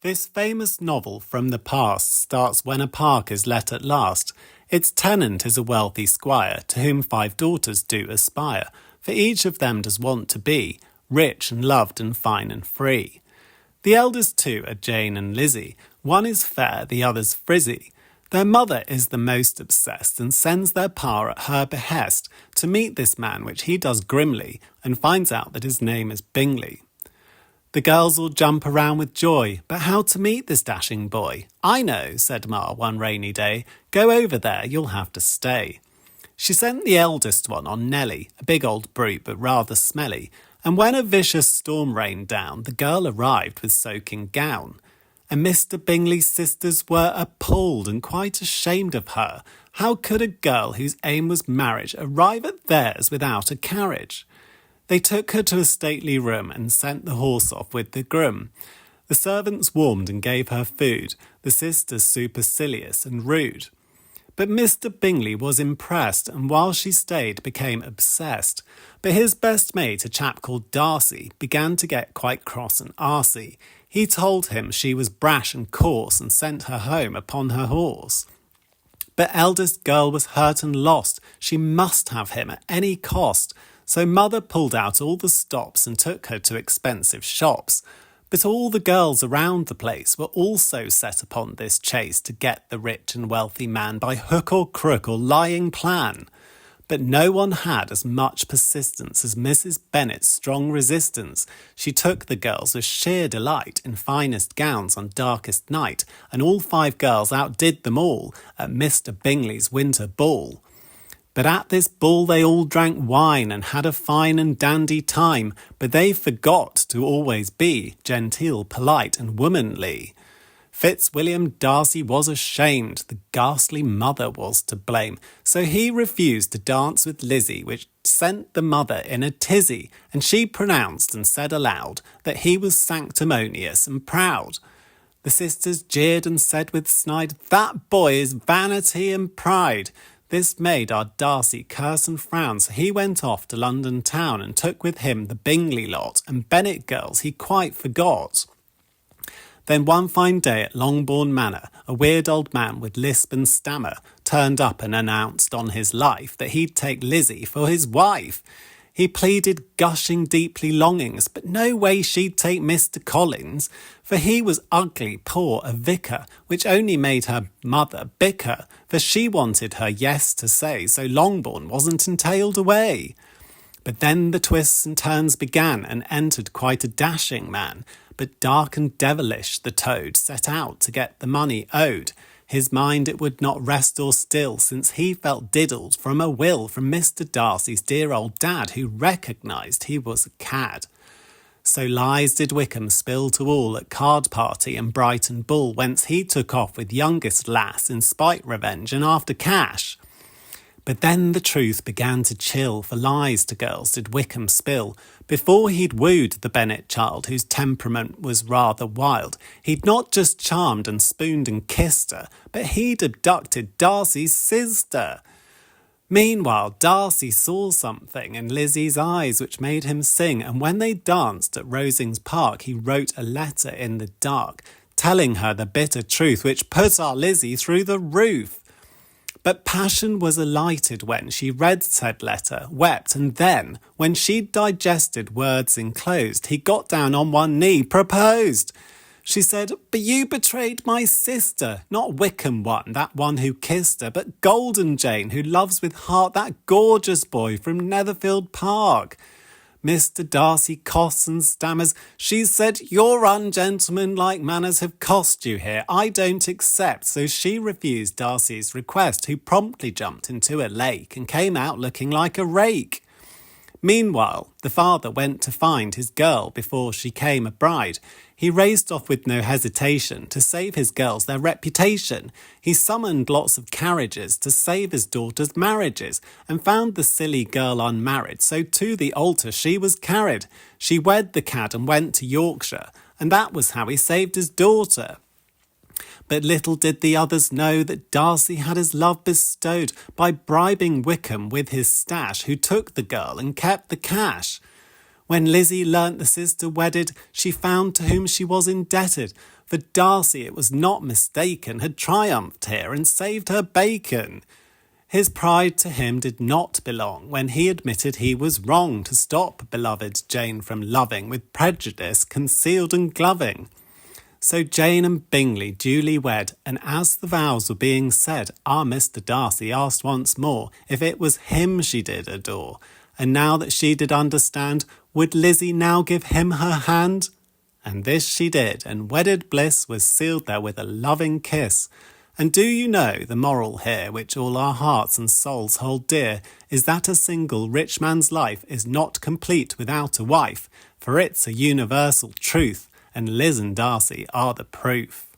This famous novel from the past starts when a park is let at last. Its tenant is a wealthy squire, to whom 5 daughters do aspire, for each of them does want to be rich and loved and fine and free. The eldest 2 are Jane and Lizzie. One is fair, the other's frizzy. Their mother is the most obsessed and sends their pa at her behest to meet this man, which he does grimly, and finds out that his name is Bingley. The girls all jump around with joy, but how to meet this dashing boy? I know, said Ma one rainy day. Go over there, you'll have to stay. She sent the eldest one on Nelly, a big old brute but rather smelly, and when a vicious storm rained down, the girl arrived with soaking gown. And Mr. Bingley's sisters were appalled and quite ashamed of her. How could a girl whose aim was marriage arrive at theirs without a carriage? They took her to a stately room and sent the horse off with the groom. The servants warmed and gave her food, the sisters supercilious and rude. But Mr. Bingley was impressed, and while she stayed became obsessed. But his best mate, a chap called Darcy, began to get quite cross and arsy. He told him she was brash and coarse and sent her home upon her horse. But eldest girl was hurt and lost. She must have him at any cost. So mother pulled out all the stops and took her to expensive shops. But all the girls around the place were also set upon this chase to get the rich and wealthy man by hook or crook or lying plan. But no one had as much persistence as Mrs. Bennet's strong resistance. She took the girls with sheer delight in finest gowns on darkest night, and all 5 girls outdid them all at Mr. Bingley's winter ball. But at this ball they all drank wine and had a fine and dandy time, but they forgot to always be genteel, polite and womanly. Fitzwilliam Darcy was ashamed, the ghastly mother was to blame, so he refused to dance with Lizzie, which sent the mother in a tizzy, and she pronounced and said aloud that he was sanctimonious and proud. The sisters jeered and said with snide, that boy is vanity and pride. This made our Darcy curse and frown, so he went off to London town and took with him the Bingley lot, and Bennet girls he quite forgot. Then one fine day at Longbourn Manor, a weird old man with lisp and stammer turned up and announced on his life that he'd take Lizzie for his wife. He pleaded gushing deeply longings, but no way she'd take Mr. Collins, for he was ugly, poor, a vicar, which only made her mother bicker, for she wanted her yes to say, so Longbourn wasn't entailed away. But then the twists and turns began, and entered quite a dashing man, but dark and devilish the toad set out to get the money owed. His mind it would not rest or still, since he felt diddled from a will from Mr. Darcy's dear old dad, who recognised he was a cad. So lies did Wickham spill to all at card party and Brighton ball, whence he took off with youngest lass in spite revenge and after cash. But then the truth began to chill, for lies to girls did Wickham spill. Before he'd wooed the Bennet child, whose temperament was rather wild, he'd not just charmed and spooned and kissed her, but he'd abducted Darcy's sister. Meanwhile, Darcy saw something in Lizzie's eyes which made him sing, and when they danced at Rosings Park, he wrote a letter in the dark, telling her the bitter truth, which put our Lizzie through the roof. But passion was alighted when she read said letter, wept, and then, when she'd digested words enclosed, he got down on one knee, proposed. She said, but you betrayed my sister, not Wickham one, that one who kissed her, but Golden Jane, who loves with heart that gorgeous boy from Netherfield Park. Mr. Darcy coughs and stammers. She said, your ungentlemanlike manners have cost you here. I don't accept. So she refused Darcy's request, who promptly jumped into a lake and came out looking like a rake. Meanwhile, the father went to find his girl before she came a bride. He raced off with no hesitation to save his girls their reputation. He summoned lots of carriages to save his daughters' marriages, and found the silly girl unmarried, so to the altar she was carried. She wed the cad and went to Yorkshire, and that was how he saved his daughter. But little did the others know that Darcy had his love bestowed by bribing Wickham with his stash, who took the girl and kept the cash. When Lizzie learnt the sister wedded, she found to whom she was indebted. For Darcy, it was not mistaken, had triumphed here and saved her bacon. His pride to him did not belong when he admitted he was wrong to stop beloved Jane from loving with prejudice concealed and gloving. So Jane and Bingley duly wed, and as the vows were being said, our Mr. Darcy asked once more if it was him she did adore, and now that she did understand, would Lizzie now give him her hand? And this she did, and wedded bliss was sealed there with a loving kiss. And do you know the moral here, which all our hearts and souls hold dear, is that a single rich man's life is not complete without a wife, for it's a universal truth, and Liz and Darcy are the proof.